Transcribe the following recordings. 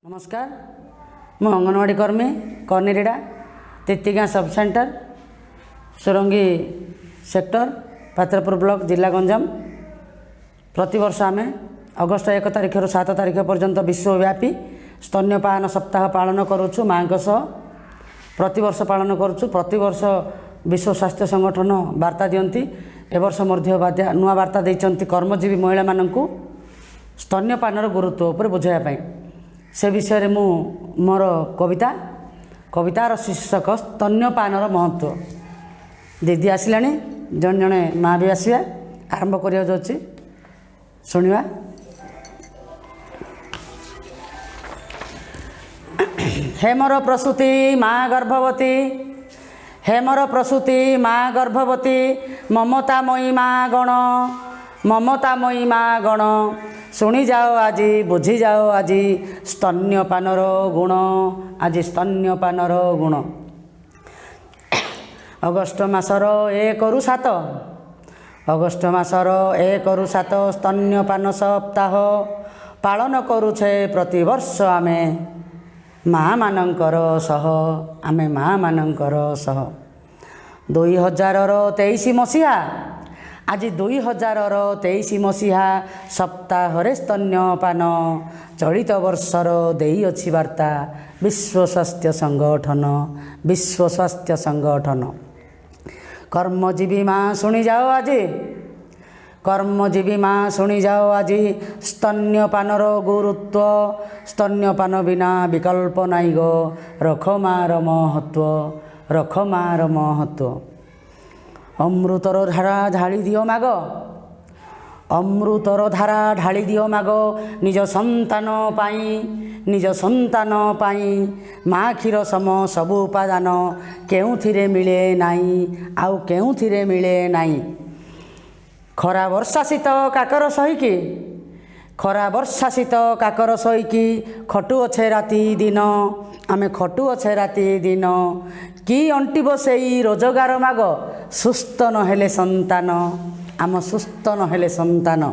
नमस्कार मु अंगनवाड़ी कर्मी कर्नीरेड़ा तित्तिगाँ sub centre सुरंगी sector Patrapur block जिला गंजाम प्रतिवर्ष आम अगस्ट 1 तारिख रु 7 तारिख पर्यंत विश्वव्यापी स्तन्यपान सप्ताह पालन करुछु माँ प्रतिवर्ष पालन करुछु। प्रतिवर्ष विश्व स्वास्थ्य संगठन वार्ता दियंती एवर्ष मध्य नुआ वार्ता देइचंती कर्मजीवी महिला माननकु स्तन्यपानर गुरुत्व उपर बुझाइबा से विषय रे मु मोर कवितार शीर्षक स्तन्यपानर महत्व। दीदी आसिलानी जन जने माँ भी आसिया आरंभ करिया जाउची सुनिवा। हे मोर प्रसूति माँ गर्भवती, हे मोर प्रसूति माँ गर्भवती, ममतामयी माँ गण, ममतामयी माँ गण, शुणी जाओ आजी बुझी जाओ आजी स्तन्यपानर गुण, आज स्तन्यपानर गुण। अगस्ट मासर 1 रु 7, अगस्ट मासर 1 रु 7 स्तन्यपान सप्ताह पालन करुछे प्रतिवर्ष आमे माँ मानकर सह, आमे माँ मानकर सह। 2023 मसीहा आज 2023 मसीहा सप्ताह स्तन्यपान चलित वर्षर देई अछि वार्ता विश्व स्वास्थ्य संगठन, विश्व स्वास्थ्य संगठन। कर्मजीवी माँ शुणी जाओ आज, कर्मजीवी माँ शुणी जाओ आज स्तन्यपानर गुरुत्व, स्तन्यपान बिना विकल्प नाई गो, रख मार महत्व, रख मार महत्व। अमृतर धारा ढाली दियो माग, अमृतर धारा ढाली दियो माग, निज संतान पाई, निज संतान पाई माँ क्षीर सम सबु उपादान केउथिरे मिले नाई, आउ केउथिरे मिले नाई। खरा वर्षा शीत काकर सहीकि, खरा वर्षा शीत काकर सहीकि खटु अछे राति दिन, आमे खटु अछे राति दिन। कि अंटिब सेई रोजगार माग, सुस्थ नहेले संतान, आम सुस्थ नहेले संतान।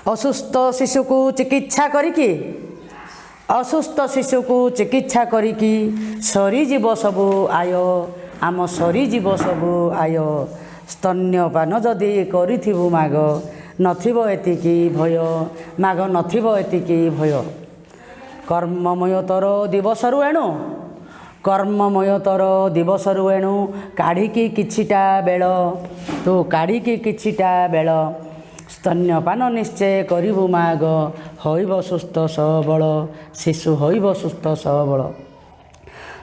असुस्थ शिशु को चिकित्सा करिकी, असुस्थ शिशु को चिकित्सा करिकी सरीजीव सबु आय, आम सरीजीव सबु आय। स्तन्यपान जदि करिथिबु माग, नथिबो एतिकी भय, माग नथिबो एतिकी भय। कर्ममय तर दिवसरु एणु, कर्ममय तर दिवसरु एणु काढ़िकी किछिटा बेल, तू काढ़िकी किछिटा बेल। स्तन्यपान निश्चय करिबु माग, होइब सुस्थ सबल, शिशु होइब सुस्थ सबल।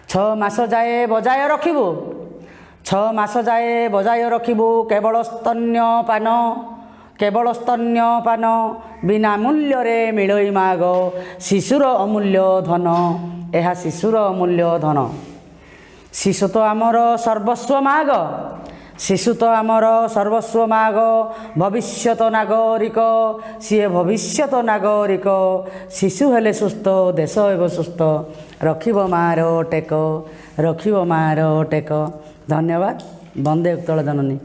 6 मास जाए बजाय रखिबु, 6 मास जाए बजाय रखिबु केवल स्तन्यपान, केवल स्तन्यपान बिना मूल्य रे मिलई माग, शिशुर अमूल्य धन, यह शिशुर अमूल्य धन। शिशु तो आमर सर्वस्व माग, शिशु तो आमर सर्वस्व माग, भविष्यत नागरिक, सी भविष्यत नागरिक। शिशु हेले सुस्थ देश एव सुस्थ, रखिब मार टेक, रखिब मार टेक। धन्यवाद। वंदे उत्कल जननी।